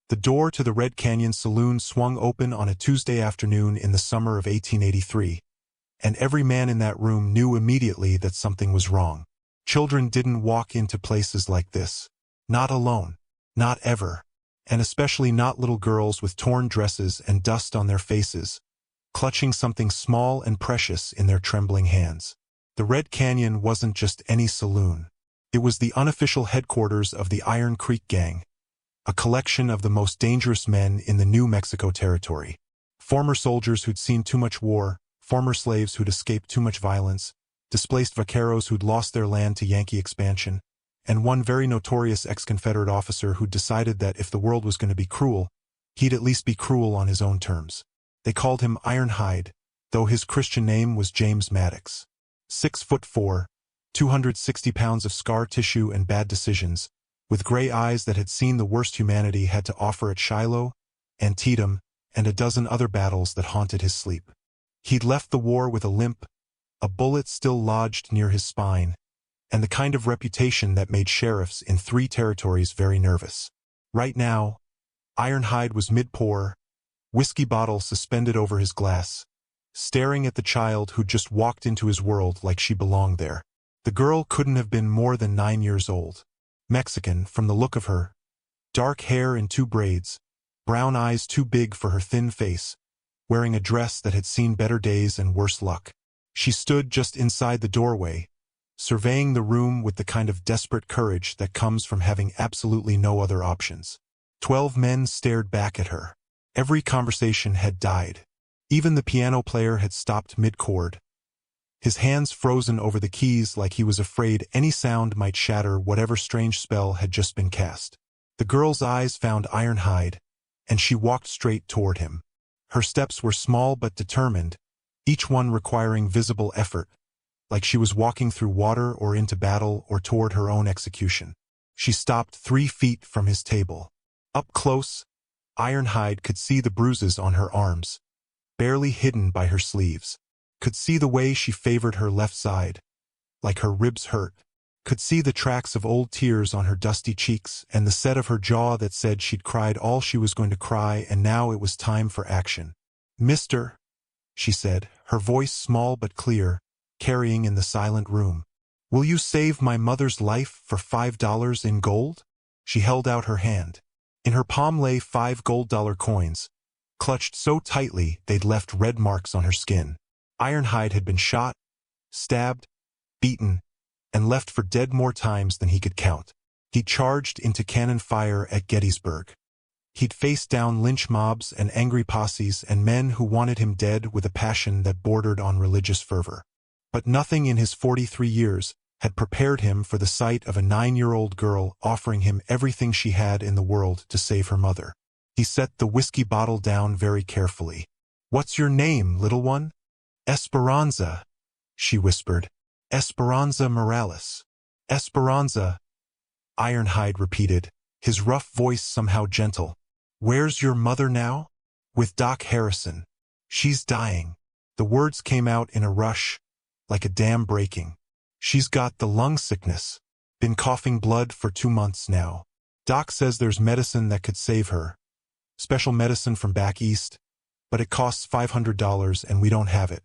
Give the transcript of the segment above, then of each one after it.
The door to the Red Canyon Saloon swung open on a Tuesday afternoon in the summer of 1883, and every man in that room knew immediately that something was wrong. Children didn't walk into places like this. Not alone. Not ever. And especially not little girls with torn dresses and dust on their faces, clutching something small and precious in their trembling hands. The Red Canyon wasn't just any saloon. It was the unofficial headquarters of the Iron Creek Gang, a collection of the most dangerous men in the New Mexico Territory. Former soldiers who'd seen too much war, former slaves who'd escaped too much violence, displaced vaqueros who'd lost their land to Yankee expansion, and one very notorious ex-Confederate officer who'd decided that if the world was going to be cruel, he'd at least be cruel on his own terms. They called him Ironhide, though his Christian name was James Maddox. 6'4", 260 pounds of scar tissue and bad decisions, with gray eyes that had seen the worst humanity had to offer at Shiloh, Antietam, and a dozen other battles that haunted his sleep. He'd left the war with a limp, a bullet still lodged near his spine, and the kind of reputation that made sheriffs in 3 territories very nervous. Right now, Ironhide was mid-pour, whiskey bottle suspended over his glass, staring at the child who'd just walked into his world like she belonged there. The girl couldn't have been more than 9 years old. Mexican, from the look of her. Dark hair in 2 braids, brown eyes too big for her thin face, wearing a dress that had seen better days and worse luck. She stood just inside the doorway, surveying the room with the kind of desperate courage that comes from having absolutely no other options. 12 men stared back at her. Every conversation had died. Even the piano player had stopped mid-chord, his hands frozen over the keys like he was afraid any sound might shatter whatever strange spell had just been cast. The girl's eyes found Ironhide, and she walked straight toward him. Her steps were small but determined, each one requiring visible effort, like she was walking through water or into battle or toward her own execution. She stopped 3 feet from his table. Up close, Ironhide could see the bruises on her arms, barely hidden by her sleeves. Could see the way she favored her left side, like her ribs hurt. Could see the tracks of old tears on her dusty cheeks and the set of her jaw that said she'd cried all she was going to cry and now it was time for action. "Mister," she said, her voice small but clear, carrying in the silent room. "Will you save my mother's life for $5 in gold?" She held out her hand. In her palm lay 5 gold dollar coins, clutched so tightly they'd left red marks on her skin. Ironhide had been shot, stabbed, beaten, and left for dead more times than he could count. He'd charged into cannon fire at Gettysburg. He'd faced down lynch mobs and angry posses and men who wanted him dead with a passion that bordered on religious fervor. But nothing in his 43 years had prepared him for the sight of a 9-year-old girl offering him everything she had in the world to save her mother. He set the whiskey bottle down very carefully. "What's your name, little one?" "Esperanza," she whispered. "Esperanza Morales." "Esperanza," Ironhide repeated, his rough voice somehow gentle. "Where's your mother now?" "With Doc Harrison. She's dying." The words came out in a rush, like a dam breaking. "She's got the lung sickness. Been coughing blood for 2 months now. Doc says there's medicine that could save her. Special medicine from back east, but it costs $500 and we don't have it.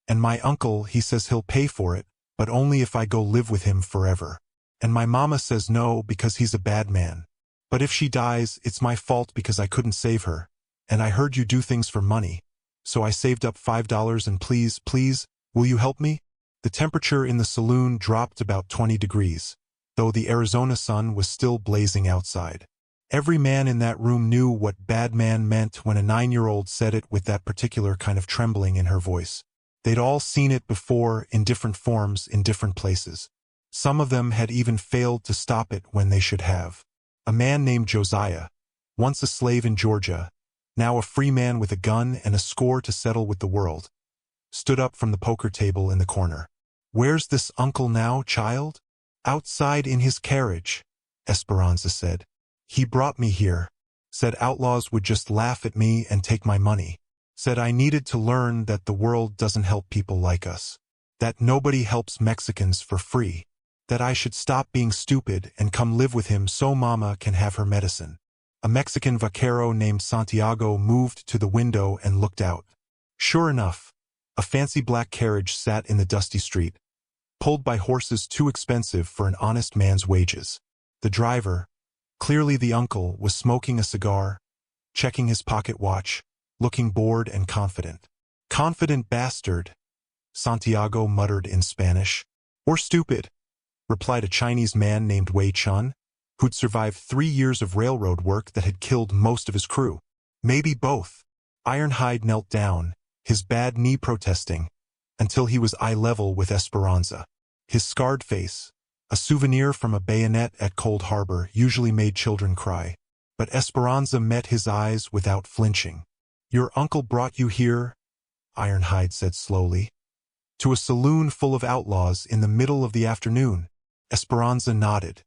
And my uncle, he says he'll pay for it, but only if I go live with him forever. And my mama says no because he's a bad man. But if she dies, it's my fault because I couldn't save her. And I heard you do things for money. So I saved up $5 and please, will you help me?" The temperature in the saloon dropped about 20 degrees, though the Arizona sun was still blazing outside. Every man in that room knew what bad man meant when a 9-year-old said it with that particular kind of trembling in her voice. They'd all seen it before in different forms in different places. Some of them had even failed to stop it when they should have. A man named Josiah, once a slave in Georgia, now a free man with a gun and a score to settle with the world, stood up from the poker table in the corner. "Where's this uncle now, child?" "Outside in his carriage," Esperanza said. "He brought me here. Said outlaws would just laugh at me and take my money. Said I needed to learn that the world doesn't help people like us. That nobody helps Mexicans for free. That I should stop being stupid and come live with him so Mama can have her medicine. A Mexican vaquero named Santiago moved to the window and looked out. Sure enough, a fancy black carriage sat in the dusty street, pulled by horses too expensive for an honest man's wages. The driver, clearly the uncle, was smoking a cigar, checking his pocket watch, looking bored and confident. "Confident bastard," Santiago muttered in Spanish. "Or stupid," replied a Chinese man named Wei Chun, who'd survived 3 years of railroad work that had killed most of his crew. "Maybe both." Ironhide knelt down, his bad knee protesting, until he was eye level with Esperanza. His scarred face, a souvenir from a bayonet at Cold Harbor, usually made children cry. But Esperanza met his eyes without flinching. "Your uncle brought you here," Ironhide said slowly, "to a saloon full of outlaws in the middle of the afternoon." Esperanza nodded.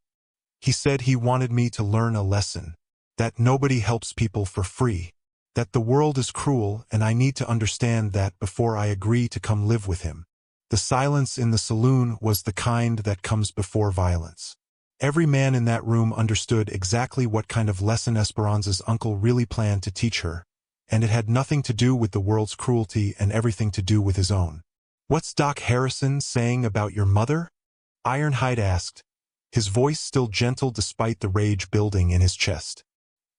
"He said he wanted me to learn a lesson, that nobody helps people for free, that the world is cruel and I need to understand that before I agree to come live with him." The silence in the saloon was the kind that comes before violence. Every man in that room understood exactly what kind of lesson Esperanza's uncle really planned to teach her, and it had nothing to do with the world's cruelty and everything to do with his own. "What's Doc Harrison saying about your mother?" Ironhide asked, his voice still gentle despite the rage building in his chest.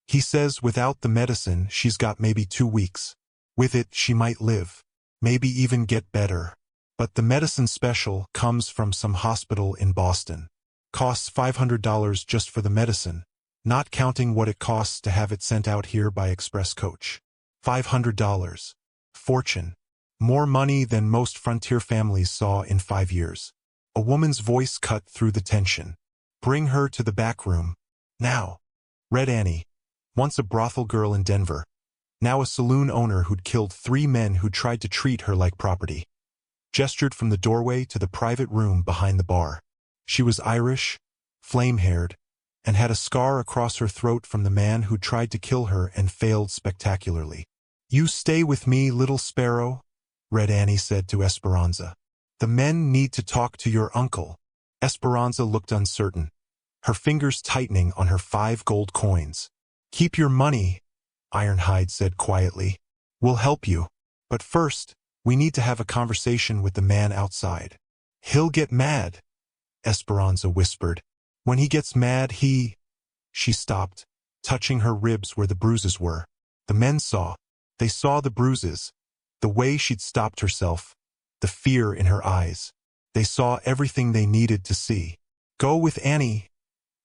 "He says without the medicine she's got maybe 2 weeks. With it she might live, maybe even get better. But the medicine special comes from some hospital in Boston. Costs $500 just for the medicine, not counting what it costs to have it sent out here by express coach. $500. Fortune. More money than most frontier families saw in 5 years. A woman's voice cut through the tension. "Bring her to the back room. Now." Red Annie, once a brothel girl in Denver, now a saloon owner who'd killed 3 men who tried to treat her like property, gestured from the doorway to the private room behind the bar. She was Irish, flame-haired, and had a scar across her throat from the man who tried to kill her and failed spectacularly. "You stay with me, little sparrow," Red Annie said to Esperanza. "The men need to talk to your uncle." Esperanza looked uncertain, her fingers tightening on her 5 gold coins. "Keep your money," Ironhide said quietly. "We'll help you. But first, we need to have a conversation with the man outside." "He'll get mad," Esperanza whispered. "When he gets mad, he—" She stopped, touching her ribs where the bruises were. The men saw. They saw the bruises, the way she'd stopped herself, the fear in her eyes. They saw everything they needed to see. "Go with Annie,"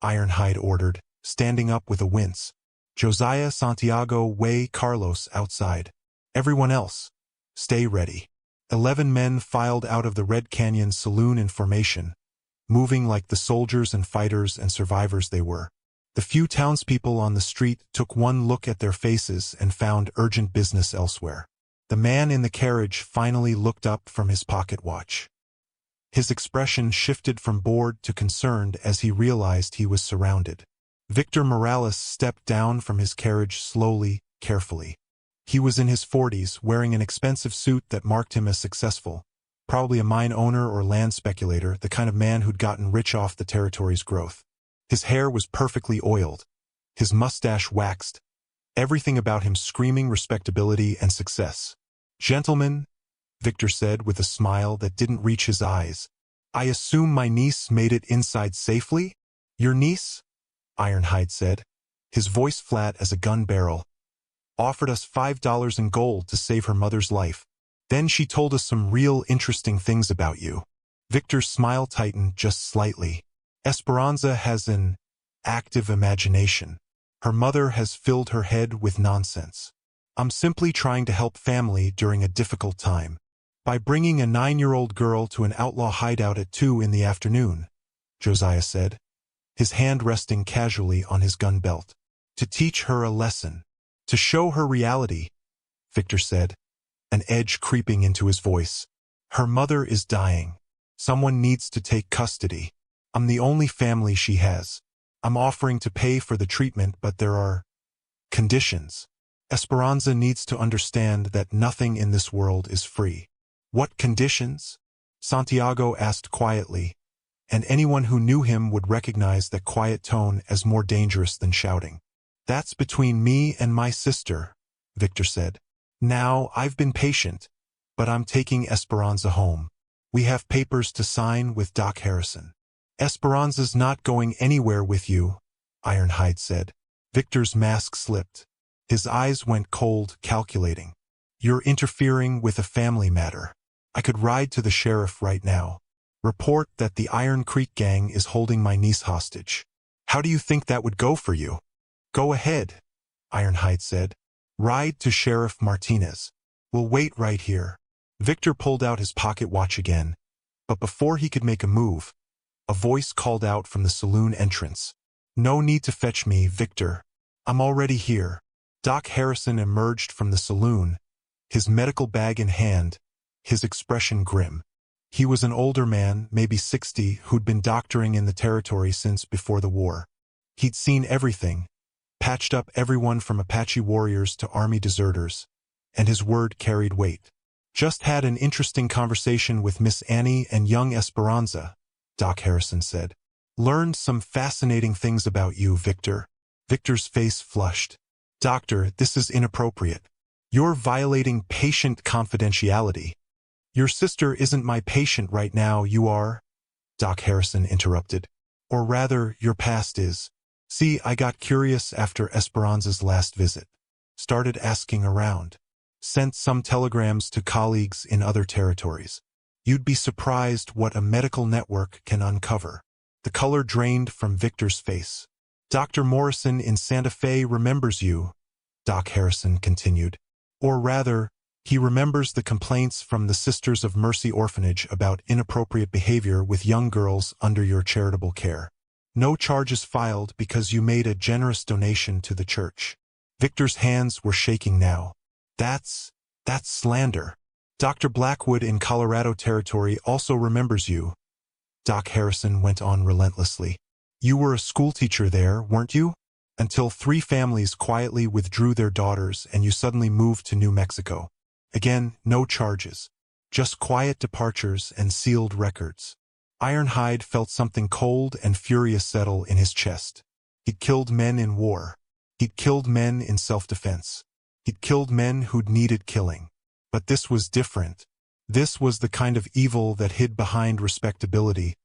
Ironhide ordered, standing up with a wince. "Josiah, Santiago, Way, Carlos outside. Everyone else, stay ready." 11 men filed out of the Red Canyon Saloon in formation, moving like the soldiers and fighters and survivors they were. The few townspeople on the street took one look at their faces and found urgent business elsewhere. The man in the carriage finally looked up from his pocket watch. His expression shifted from bored to concerned as he realized he was surrounded. Victor Morales stepped down from his carriage slowly, carefully. He was in his 40s, wearing an expensive suit that marked him as successful, probably a mine owner or land speculator, the kind of man who'd gotten rich off the territory's growth. His hair was perfectly oiled, his mustache waxed, everything about him screaming respectability and success. "Gentlemen," Victor said with a smile that didn't reach his eyes, "I assume my niece made it inside safely?" "Your niece?" Ironhide said, his voice flat as a gun barrel. "Offered us $5 in gold to save her mother's life. Then she told us some real interesting things about you." Victor's smile tightened just slightly. "Esperanza has an active imagination. Her mother has filled her head with nonsense. I'm simply trying to help family during a difficult time. By bringing a 9-year-old girl to an outlaw hideout at 2 in the afternoon," Josiah said, his hand resting casually on his gun belt. "To teach her a lesson. To show her reality," Victor said, an edge creeping into his voice. "Her mother is dying. Someone needs to take custody. I'm the only family she has. I'm offering to pay for the treatment, but there are conditions. Esperanza needs to understand that nothing in this world is free." "What conditions?" Santiago asked quietly, and anyone who knew him would recognize that quiet tone as more dangerous than shouting. That's between me and my sister, Victor said. Now, I've been patient, but I'm taking Esperanza home. We have papers to sign with Doc Harrison. Esperanza's not going anywhere with you, Ironhide said. Victor's mask slipped. His eyes went cold, calculating. You're interfering with a family matter. I could ride to the sheriff right now. Report that the Iron Creek gang is holding my niece hostage. How do you think that would go for you? Go ahead, Ironhide said. Ride to Sheriff Martinez. We'll wait right here. Victor pulled out his pocket watch again, but before he could make a move, a voice called out from the saloon entrance. No need to fetch me, Victor. I'm already here. Doc Harrison emerged from the saloon, his medical bag in hand, his expression grim. He was an older man, maybe 60, who'd been doctoring in the territory since before the war. He'd seen everything, patched up everyone from Apache warriors to army deserters, and his word carried weight. Just had an interesting conversation with Miss Annie and young Esperanza, Doc Harrison said. Learned some fascinating things about you, Victor. Victor's face flushed. Doctor, this is inappropriate. You're violating patient confidentiality. Your sister isn't my patient right now, you are, Doc Harrison interrupted. Or rather, your past is. See, I got curious after Esperanza's last visit. Started asking around. Sent some telegrams to colleagues in other territories. You'd be surprised what a medical network can uncover. The color drained from Victor's face. Dr. Morrison in Santa Fe remembers you, Doc Harrison continued. Or rather, he remembers the complaints from the Sisters of Mercy Orphanage about inappropriate behavior with young girls under your charitable care. No charges filed because you made a generous donation to the church. Victor's hands were shaking now. That's slander. Dr. Blackwood in Colorado Territory also remembers you, Doc Harrison went on relentlessly. You were a schoolteacher there, weren't you? Until 3 families quietly withdrew their daughters and you suddenly moved to New Mexico. Again, no charges. Just quiet departures and sealed records. Ironhide felt something cold and furious settle in his chest. He'd killed men in war. He'd killed men in self-defense. He'd killed men who'd needed killing. But this was different. This was the kind of evil that hid behind respectability,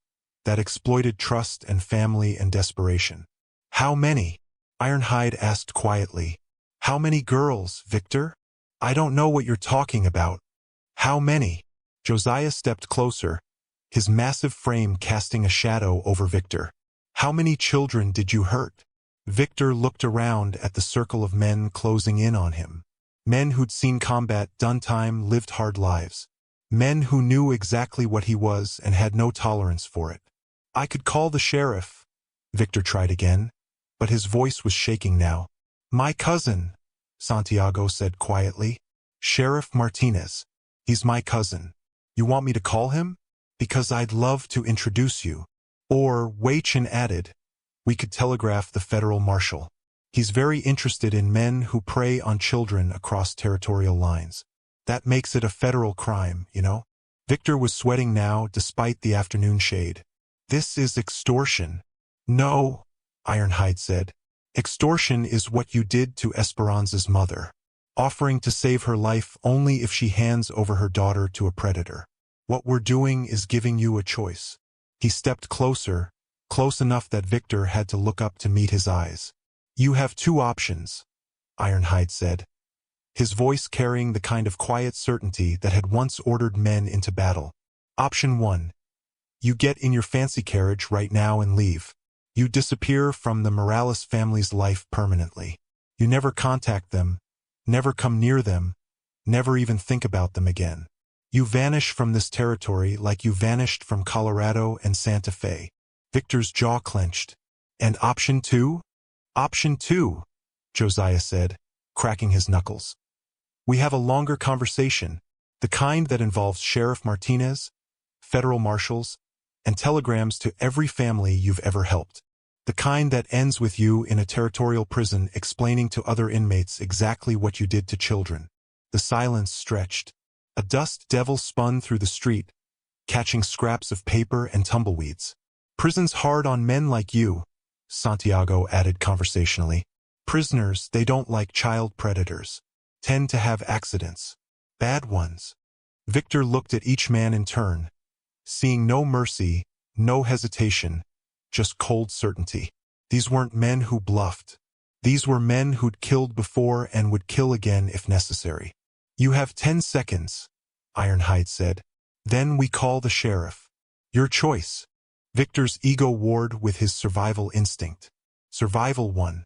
that exploited trust and family and desperation. How many? Ironhide asked quietly. How many girls, Victor? I don't know what you're talking about. How many? Josiah stepped closer, his massive frame casting a shadow over Victor. How many children did you hurt? Victor looked around at the circle of men closing in on him. Men who'd seen combat, done time, lived hard lives. Men who knew exactly what he was and had no tolerance for it. I could call the sheriff. Victor tried again, but his voice was shaking now. My cousin, Santiago said quietly. Sheriff Martinez. He's my cousin. You want me to call him? Because I'd love to introduce you. Or, Waichin added, we could telegraph the federal marshal. He's very interested in men who prey on children across territorial lines. That makes it a federal crime, you know? Victor was sweating now despite the afternoon shade. This is extortion. No, Ironhide said. Extortion is what you did to Esperanza's mother, offering to save her life only if she hands over her daughter to a predator. What we're doing is giving you a choice. He stepped closer, close enough that Victor had to look up to meet his eyes. You have 2 options, Ironhide said, his voice carrying the kind of quiet certainty that had once ordered men into battle. Option 1. You get in your fancy carriage right now and leave. You disappear from the Morales family's life permanently. You never contact them, never come near them, never even think about them again. You vanish from this territory like you vanished from Colorado and Santa Fe. Victor's jaw clenched. And option 2? Option 2, Josiah said, cracking his knuckles. We have a longer conversation, the kind that involves Sheriff Martinez, federal marshals, and telegrams to every family you've ever helped. The kind that ends with you in a territorial prison explaining to other inmates exactly what you did to children. The silence stretched. A dust devil spun through the street, catching scraps of paper and tumbleweeds. Prison's hard on men like you, Santiago added conversationally. Prisoners, they don't like child predators. Tend to have accidents. Bad ones. Victor looked at each man in turn, seeing no mercy, no hesitation, just cold certainty. These weren't men who bluffed. These were men who'd killed before and would kill again if necessary. You have 10 seconds, Ironhide said. Then we call the sheriff. Your choice. Victor's ego warred with his survival instinct. Survival won.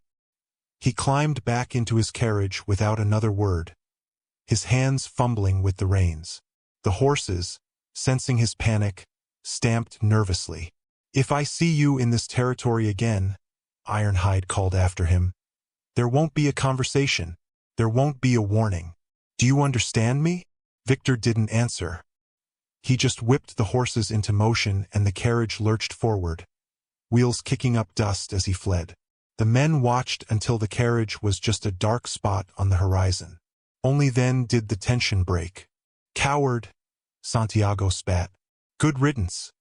He climbed back into his carriage without another word, his hands fumbling with the reins. The horses, sensing his panic, stamped nervously. If I see you in this territory again, Ironhide called after him, there won't be a conversation. There won't be a warning. Do you understand me? Victor didn't answer. He just whipped the horses into motion and the carriage lurched forward, wheels kicking up dust as he fled. The men watched until the carriage was just a dark spot on the horizon. Only then did the tension break. Coward, Santiago spat. Good riddance,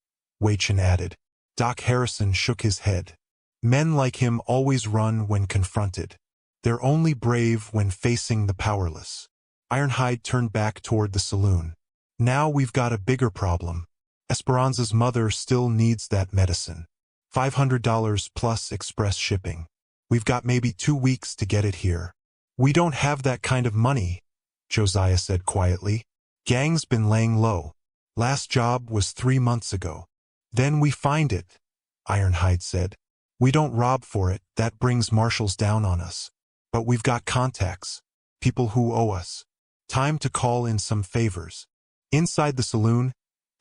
Weichin added. Doc Harrison shook his head. Men like him always run when confronted. They're only brave when facing the powerless. Ironhide turned back toward the saloon. Now we've got a bigger problem. Esperanza's mother still needs that medicine. $500 plus express shipping. We've got maybe 2 weeks to get it here. We don't have that kind of money, Josiah said quietly. Gang's been laying low. Last job was 3 months ago. Then we find it, Ironhide said. We don't rob for it, that brings marshals down on us. But we've got contacts, people who owe us. Time to call in some favors. Inside the saloon,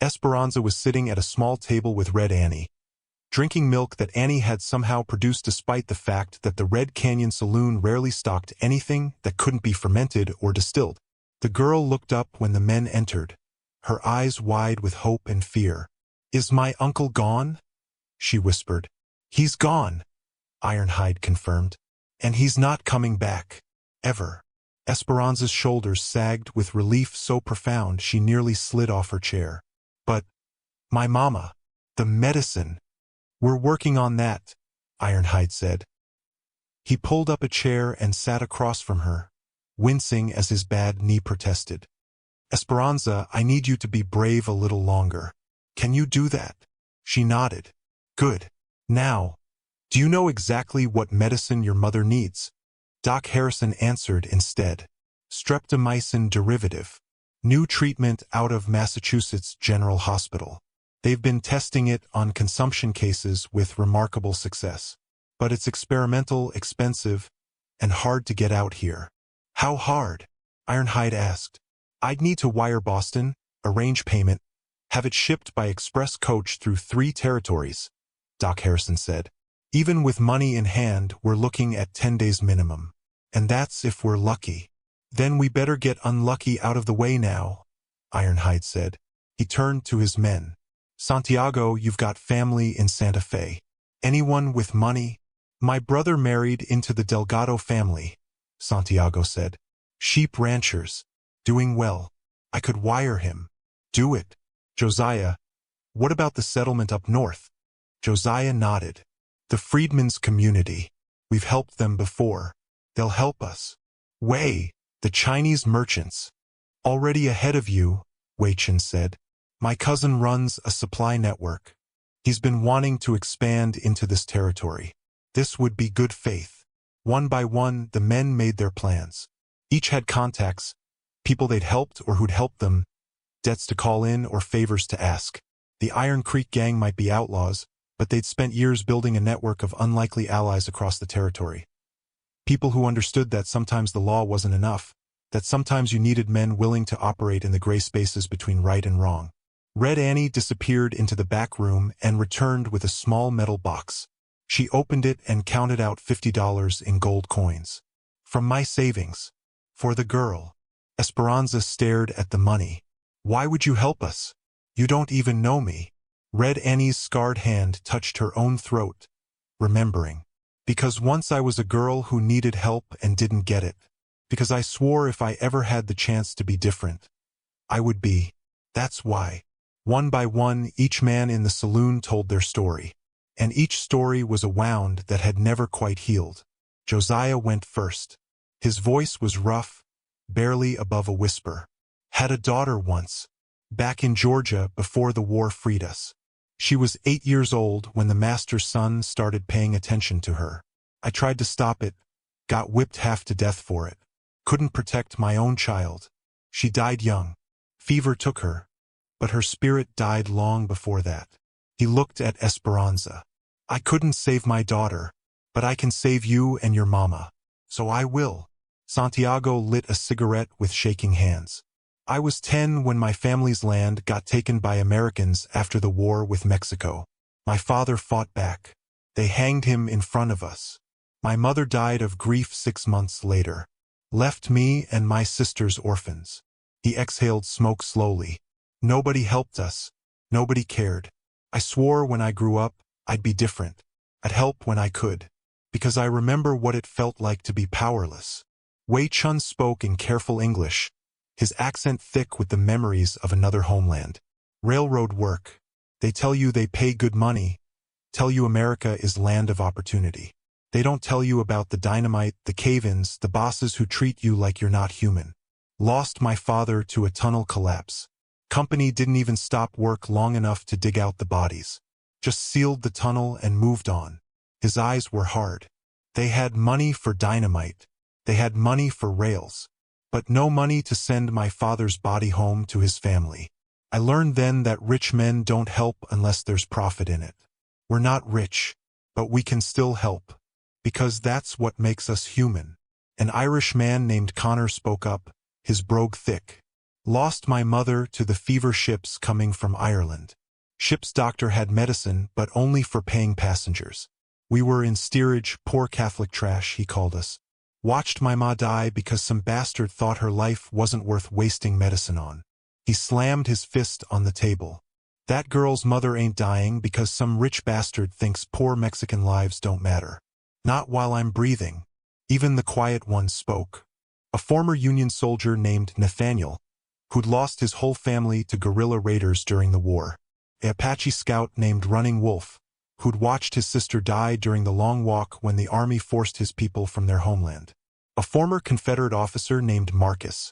Esperanza was sitting at a small table with Red Annie, drinking milk that Annie had somehow produced despite the fact that the Red Canyon Saloon rarely stocked anything that couldn't be fermented or distilled. The girl looked up when the men entered, her eyes wide with hope and fear. Is my uncle gone? She whispered. He's gone, Ironhide confirmed. And he's not coming back. Ever. Esperanza's shoulders sagged with relief so profound she nearly slid off her chair. But, my mama, the medicine. We're working on that, Ironhide said. He pulled up a chair and sat across from her, wincing as his bad knee protested. Esperanza, I need you to be brave a little longer. Can you do that? She nodded. Good. Now, do you know exactly what medicine your mother needs? Doc Harrison answered instead. Streptomycin derivative. New treatment out of Massachusetts General Hospital. They've been testing it on consumption cases with remarkable success. But it's experimental, expensive, and hard to get out here. How hard? Ironhide asked. I'd need to wire Boston, arrange payment, have it shipped by express coach through 3 territories, Doc Harrison said. Even with money in hand, we're looking at 10 days minimum. And that's if we're lucky. Then we better get unlucky out of the way now, Ironhide said. He turned to his men. Santiago, you've got family in Santa Fe. Anyone with money? My brother married into the Delgado family, Santiago said. Sheep ranchers. Doing well. I could wire him. Do it. Josiah, what about the settlement up north? Josiah nodded. The freedmen's community. We've helped them before. They'll help us. Wei, the Chinese merchants. Already ahead of you, Weichin said. My cousin runs a supply network. He's been wanting to expand into this territory. This would be good faith. One by one, the men made their plans. Each had contacts, people they'd helped or who'd helped them, debts to call in or favors to ask. The Iron Creek gang might be outlaws, but they'd spent years building a network of unlikely allies across the territory. People who understood that sometimes the law wasn't enough, that sometimes you needed men willing to operate in the gray spaces between right and wrong. Red Annie disappeared into the back room and returned with a small metal box. She opened it and counted out $50 in gold coins. From my savings. For the girl. Esperanza stared at the money. Why would you help us? You don't even know me. Red Annie's scarred hand touched her own throat, remembering. Because once I was a girl who needed help and didn't get it. Because I swore if I ever had the chance to be different, I would be. That's why. One by one, each man in the saloon told their story. And each story was a wound that had never quite healed. Josiah went first. His voice was rough, barely above a whisper. Had a daughter once, back in Georgia before the war freed us. She was 8 years old when the master's son started paying attention to her. I tried to stop it, got whipped half to death for it. Couldn't protect my own child. She died young. Fever took her, but her spirit died long before that. He looked at Esperanza. I couldn't save my daughter, but I can save you and your mama. So I will. Santiago lit a cigarette with shaking hands. I was 10 when my family's land got taken by Americans after the war with Mexico. My father fought back. They hanged him in front of us. My mother died of grief 6 months later. Left me and my sisters orphans. He exhaled smoke slowly. Nobody helped us. Nobody cared. I swore when I grew up, I'd be different. I'd help when I could. Because I remember what it felt like to be powerless. Wei Chun spoke in careful English, his accent thick with the memories of another homeland. Railroad work. They tell you they pay good money, tell you America is land of opportunity. They don't tell you about the dynamite, the cave-ins, the bosses who treat you like you're not human. Lost my father to a tunnel collapse. Company didn't even stop work long enough to dig out the bodies. Just sealed the tunnel and moved on. His eyes were hard. They had money for dynamite. They had money for rails. But no money to send my father's body home to his family. I learned then that rich men don't help unless there's profit in it. We're not rich, but we can still help. Because that's what makes us human. An Irish man named Connor spoke up, his brogue thick. Lost my mother to the fever ships coming from Ireland. Ship's doctor had medicine, but only for paying passengers. We were in steerage, poor Catholic trash, he called us. Watched my ma die because some bastard thought her life wasn't worth wasting medicine on. He slammed his fist on the table. That girl's mother ain't dying because some rich bastard thinks poor Mexican lives don't matter. Not while I'm breathing. Even the quiet ones spoke. A former Union soldier named Nathaniel, who'd lost his whole family to guerrilla raiders during the war. An Apache scout named Running Wolf, who'd watched his sister die during the long walk when the army forced his people from their homeland. A former Confederate officer named Marcus,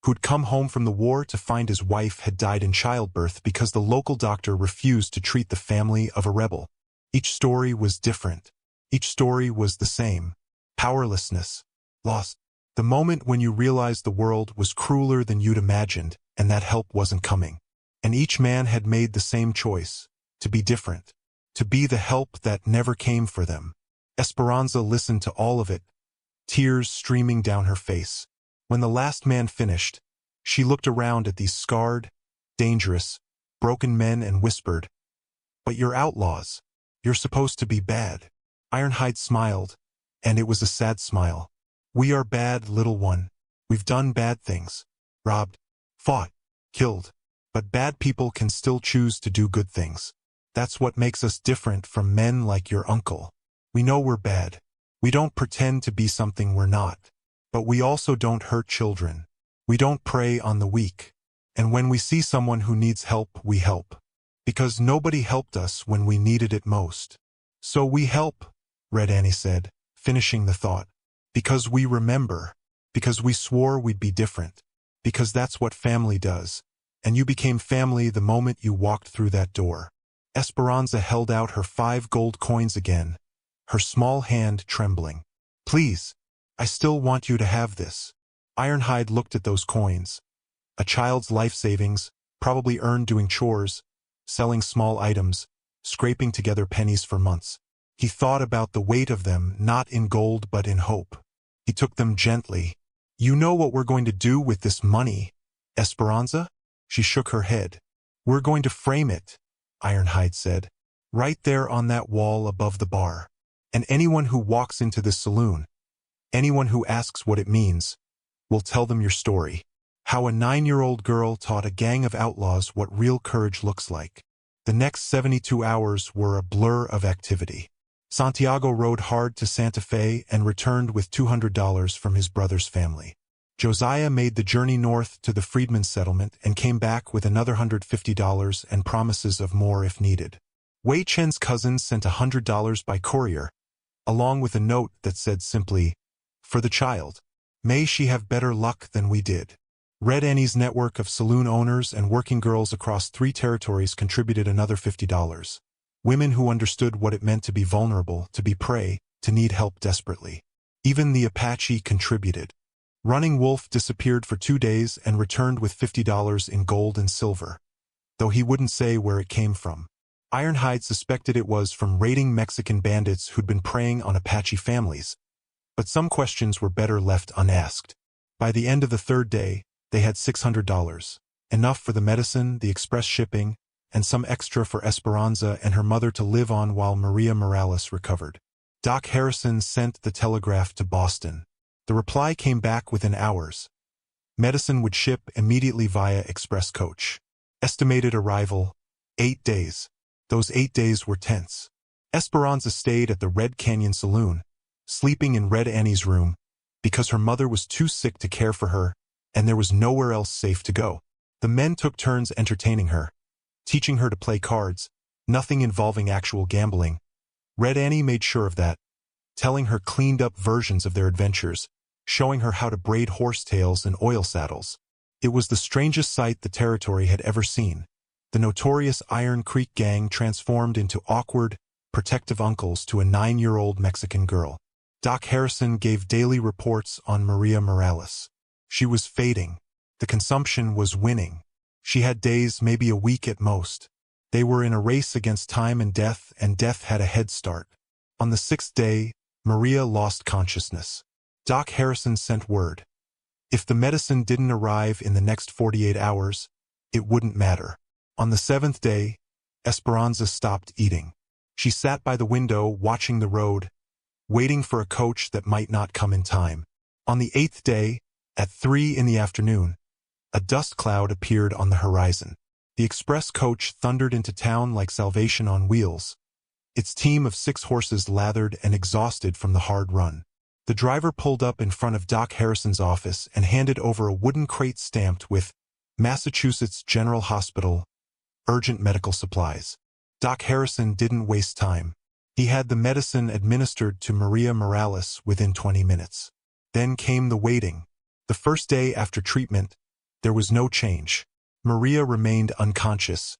who'd come home from the war to find his wife had died in childbirth because the local doctor refused to treat the family of a rebel. Each story was different. Each story was the same. Powerlessness. Loss. The moment when you realized the world was crueler than you'd imagined, and that help wasn't coming. And each man had made the same choice, to be different. To be the help that never came for them. Esperanza listened to all of it, tears streaming down her face. When the last man finished, she looked around at these scarred, dangerous, broken men and whispered, "But you're outlaws. You're supposed to be bad." Ironhide smiled, and it was a sad smile. "We are bad, little one. We've done bad things. Robbed, fought, killed. But bad people can still choose to do good things. That's what makes us different from men like your uncle. We know we're bad. We don't pretend to be something we're not. But we also don't hurt children. We don't prey on the weak. And when we see someone who needs help, we help. Because nobody helped us when we needed it most. So we help," Red Annie said, finishing the thought. "Because we remember. Because we swore we'd be different. Because that's what family does. And you became family the moment you walked through that door." Esperanza held out her 5 gold coins again, her small hand trembling. "Please, I still want you to have this." Ironhide looked at those coins. A child's life savings, probably earned doing chores, selling small items, scraping together pennies for months. He thought about the weight of them, not in gold but in hope. He took them gently. "You know what we're going to do with this money, Esperanza?" She shook her head. "We're going to frame it," Ironhide said. "Right there on that wall above the bar. And anyone who walks into this saloon, anyone who asks what it means, we'll tell them your story. How a 9-year-old girl taught a gang of outlaws what real courage looks like." The next 72 hours were a blur of activity. Santiago rode hard to Santa Fe and returned with $200 from his brother's family. Josiah made the journey north to the freedmen's settlement and came back with another $150 and promises of more if needed. Wei Chen's cousin sent $100 by courier, along with a note that said simply, "For the child. May she have better luck than we did." Red Annie's network of saloon owners and working girls across 3 territories contributed another $50. Women who understood what it meant to be vulnerable, to be prey, to need help desperately. Even the Apache contributed. Running Wolf disappeared for 2 days and returned with $50 in gold and silver, though he wouldn't say where it came from. Ironhide suspected it was from raiding Mexican bandits who'd been preying on Apache families, but some questions were better left unasked. By the end of the 3rd day, they had $600, enough for the medicine, the express shipping, and some extra for Esperanza and her mother to live on while Maria Morales recovered. Doc Harrison sent the telegraph to Boston. The reply came back within hours. Medicine would ship immediately via express coach. Estimated arrival, 8 days. Those 8 days were tense. Esperanza stayed at the Red Canyon Saloon, sleeping in Red Annie's room, because her mother was too sick to care for her, and there was nowhere else safe to go. The men took turns entertaining her, teaching her to play cards, nothing involving actual gambling. Red Annie made sure of that, telling her cleaned-up versions of their adventures, showing her how to braid horsetails and oil saddles. It was the strangest sight the territory had ever seen. The notorious Iron Creek gang transformed into awkward, protective uncles to a 9-year-old Mexican girl. Doc Harrison gave daily reports on Maria Morales. She was fading. The consumption was winning. She had days, maybe a week at most. They were in a race against time and death had a head start. On the 6th day, Maria lost consciousness. Doc Harrison sent word. If the medicine didn't arrive in the next 48 hours, it wouldn't matter. On the 7th day, Esperanza stopped eating. She sat by the window watching the road, waiting for a coach that might not come in time. On the 8th day, at 3 in the afternoon, a dust cloud appeared on the horizon. The express coach thundered into town like Salvation on wheels. Its team of 6 horses lathered and exhausted from the hard run. The driver pulled up in front of Doc Harrison's office and handed over a wooden crate stamped with Massachusetts General Hospital, urgent medical supplies. Doc Harrison didn't waste time. He had the medicine administered to Maria Morales within 20 minutes. Then came the waiting. The first day after treatment, there was no change. Maria remained unconscious,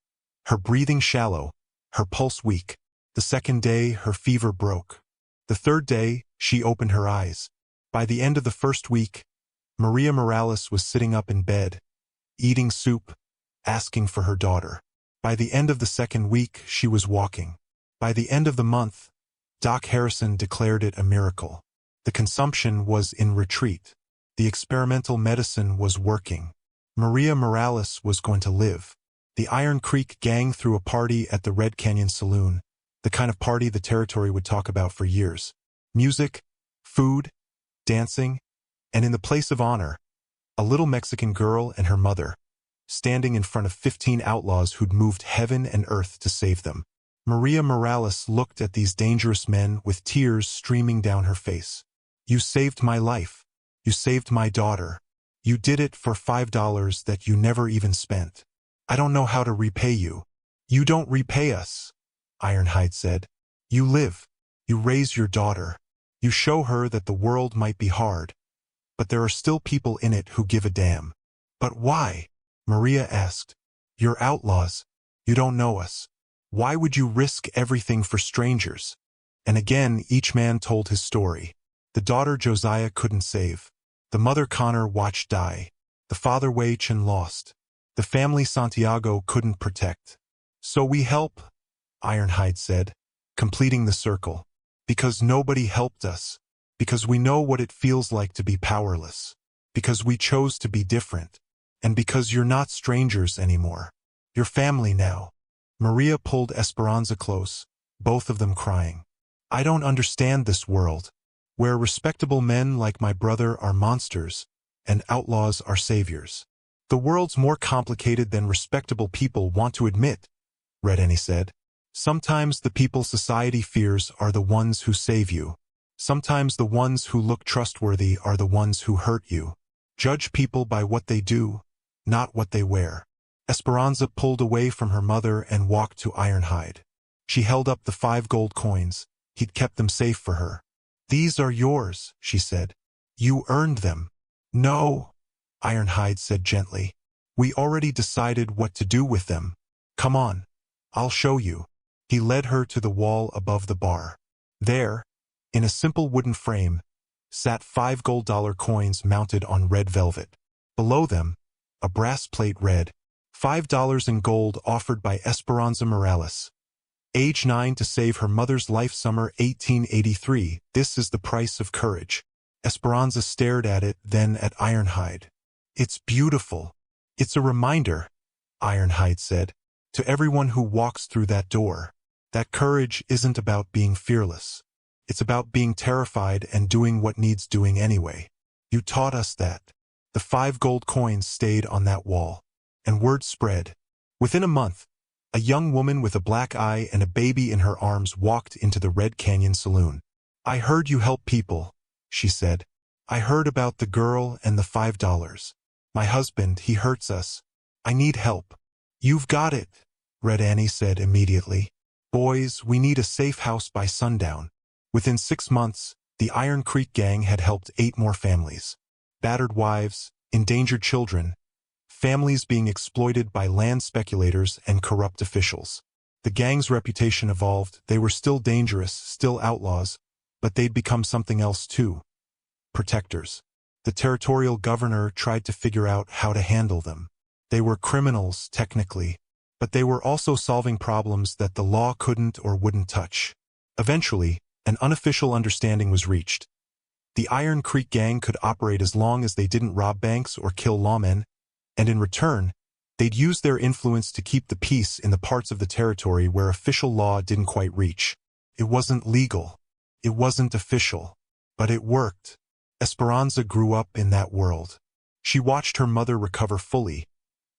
her breathing shallow, her pulse weak. The 2nd day, her fever broke. The 3rd day, she opened her eyes. By the end of the 1st week, Maria Morales was sitting up in bed, eating soup, asking for her daughter. By the end of the 2nd week, she was walking. By the end of the month, Doc Harrison declared it a miracle. The consumption was in retreat. The experimental medicine was working. Maria Morales was going to live. The Iron Creek gang threw a party at the Red Canyon Saloon, the kind of party the territory would talk about for years. Music, food, dancing, and in the place of honor, a little Mexican girl and her mother, standing in front of 15 outlaws who'd moved heaven and earth to save them. Maria Morales looked at these dangerous men with tears streaming down her face. "You saved my life. You saved my daughter. You did it for $5 that you never even spent. I don't know how to repay you." "You don't repay us," Ironhide said. "You live. You raise your daughter. You show her that the world might be hard, but there are still people in it who give a damn." "But why?" Maria asked. "You're outlaws. You don't know us. Why would you risk everything for strangers?" And again, each man told his story. The daughter Josiah couldn't save. The mother Connor watched die. The father Wei Chen lost. The family Santiago couldn't protect. "So we help," Ironhide said, completing the circle. "Because nobody helped us. Because we know what it feels like to be powerless. Because we chose to be different. And because you're not strangers anymore. You're family now." Maria pulled Esperanza close, both of them crying. "I don't understand this world, where respectable men like my brother are monsters, and outlaws are saviors. The world's more complicated than respectable people want to admit," Red Annie said. "Sometimes the people society fears are the ones who save you. Sometimes the ones who look trustworthy are the ones who hurt you. Judge people by what they do, not what they wear." Esperanza pulled away from her mother and walked to Ironhide. She held up the 5 gold coins. He'd kept them safe for her. "These are yours," she said. "You earned them." "No," Ironhide said gently. "We already decided what to do with them. Come on. I'll show you." He led her to the wall above the bar. There, in a simple wooden frame, sat 5 gold dollar coins mounted on red velvet. Below them, a brass plate read, $5 in gold offered by Esperanza Morales. Age 9 to save her mother's life summer 1883. This is the price of courage. Esperanza stared at it, then at Ironhide. "It's beautiful. It's a reminder," Ironhide said, "to everyone who walks through that door, that courage isn't about being fearless. It's about being terrified and doing what needs doing anyway. You taught us that." The 5 gold coins stayed on that wall, and word spread. Within a month, a young woman with a black eye and a baby in her arms walked into the Red Canyon Saloon. "I heard you help people," she said. "I heard about the girl and the $5. My husband, he hurts us. I need help." "You've got it," Red Annie said immediately. "Boys, we need a safe house by sundown." Within 6 months, the Iron Creek Gang had helped 8 more families. Battered wives, endangered children, families being exploited by land speculators and corrupt officials. The gang's reputation evolved. They were still dangerous, still outlaws, but they'd become something else too. Protectors. The territorial governor tried to figure out how to handle them. They were criminals, technically, but they were also solving problems that the law couldn't or wouldn't touch. Eventually, an unofficial understanding was reached. The Iron Creek Gang could operate as long as they didn't rob banks or kill lawmen, and in return, they'd use their influence to keep the peace in the parts of the territory where official law didn't quite reach. It wasn't legal. It wasn't official. But it worked. Esperanza grew up in that world. She watched her mother recover fully,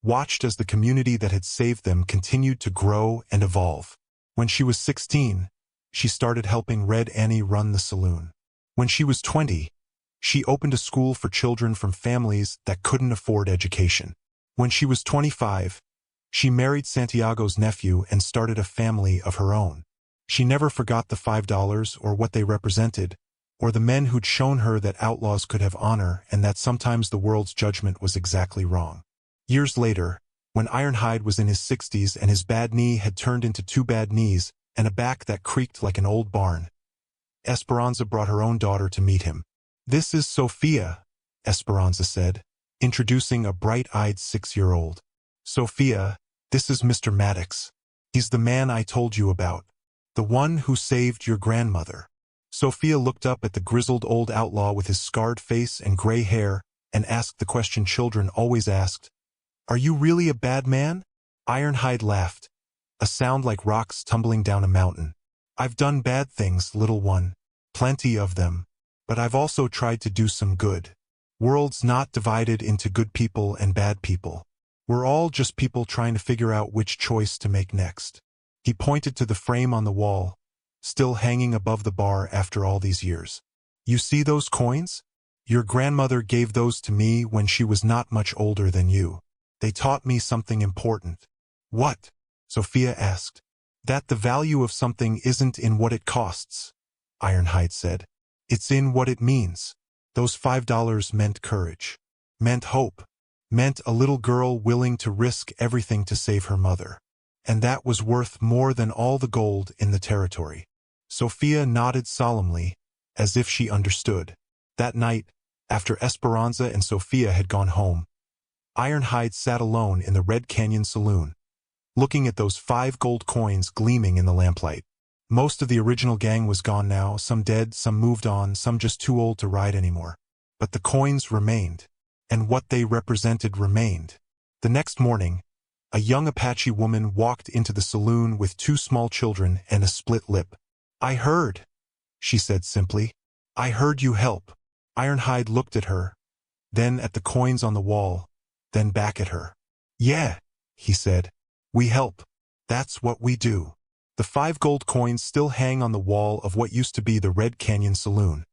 watched as the community that had saved them continued to grow and evolve. When she was 16, she started helping Red Annie run the saloon. When she was 20, she opened a school for children from families that couldn't afford education. When she was 25, she married Santiago's nephew and started a family of her own. She never forgot the $5 or what they represented, or the men who'd shown her that outlaws could have honor and that sometimes the world's judgment was exactly wrong. Years later, when Ironhide was in his 60s and his bad knee had turned into 2 bad knees and a back that creaked like an old barn, Esperanza brought her own daughter to meet him. "This is Sophia," Esperanza said, introducing a bright-eyed 6-year-old. "Sophia, this is Mr. Maddox. He's the man I told you about, the one who saved your grandmother." Sophia looked up at the grizzled old outlaw with his scarred face and gray hair and asked the question children always asked, "Are you really a bad man?" Ironhide laughed, a sound like rocks tumbling down a mountain. "I've done bad things, little one, plenty of them, but I've also tried to do some good. World's not divided into good people and bad people. We're all just people trying to figure out which choice to make next." He pointed to the frame on the wall, still hanging above the bar after all these years. "You see those coins? Your grandmother gave those to me when she was not much older than you. They taught me something important." "What?" Sophia asked. "That the value of something isn't in what it costs," Ironhide said. "It's in what it means." Those $5 meant courage, meant hope, meant a little girl willing to risk everything to save her mother. And that was worth more than all the gold in the territory. Sophia nodded solemnly, as if she understood. That night, after Esperanza and Sophia had gone home, Ironhide sat alone in the Red Canyon Saloon, looking at those 5 gold coins gleaming in the lamplight. Most of the original gang was gone now, some dead, some moved on, some just too old to ride anymore. But the coins remained, and what they represented remained. The next morning, a young Apache woman walked into the saloon with 2 small children and a split lip. "I heard," she said simply. "I heard you help." Ironhide looked at her, then at the coins on the wall, then back at her. "Yeah," he said. "We help. That's what we do." The 5 gold coins still hang on the wall of what used to be the Red Canyon Saloon,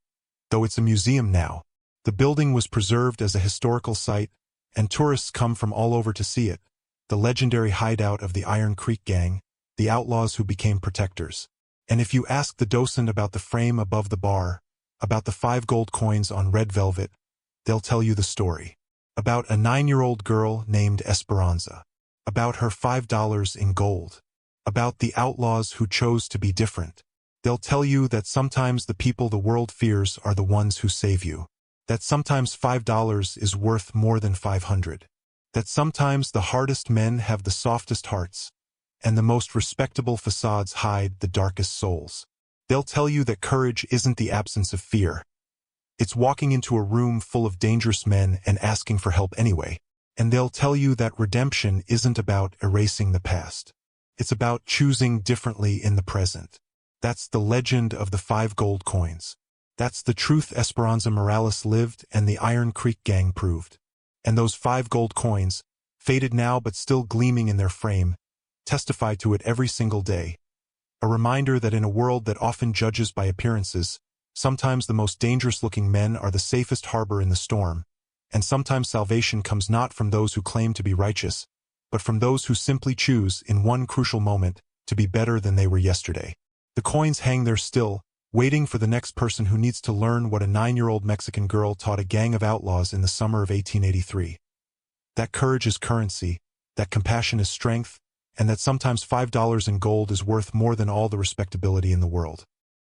though it's a museum now. The building was preserved as a historical site, and tourists come from all over to see it. The legendary hideout of the Iron Creek Gang, the outlaws who became protectors. And if you ask the docent about the frame above the bar, about the 5 gold coins on red velvet, they'll tell you the story. About a 9-year-old girl named Esperanza. About her $5 in gold. About the outlaws who chose to be different. They'll tell you that sometimes the people the world fears are the ones who save you. That sometimes $5 is worth more than 500. That sometimes the hardest men have the softest hearts, and the most respectable facades hide the darkest souls. They'll tell you that courage isn't the absence of fear. It's walking into a room full of dangerous men and asking for help anyway. And they'll tell you that redemption isn't about erasing the past. It's about choosing differently in the present. That's the legend of the 5 gold coins. That's the truth Esperanza Morales lived and the Iron Creek gang proved. And those 5 gold coins, faded now but still gleaming in their frame, testify to it every single day. A reminder that in a world that often judges by appearances, sometimes the most dangerous-looking men are the safest harbor in the storm, and sometimes salvation comes not from those who claim to be righteous, but from those who simply choose, in one crucial moment, to be better than they were yesterday. The coins hang there still, waiting for the next person who needs to learn what a 9-year-old Mexican girl taught a gang of outlaws in the summer of 1883. That courage is currency, that compassion is strength, and that sometimes $5 in gold is worth more than all the respectability in the world.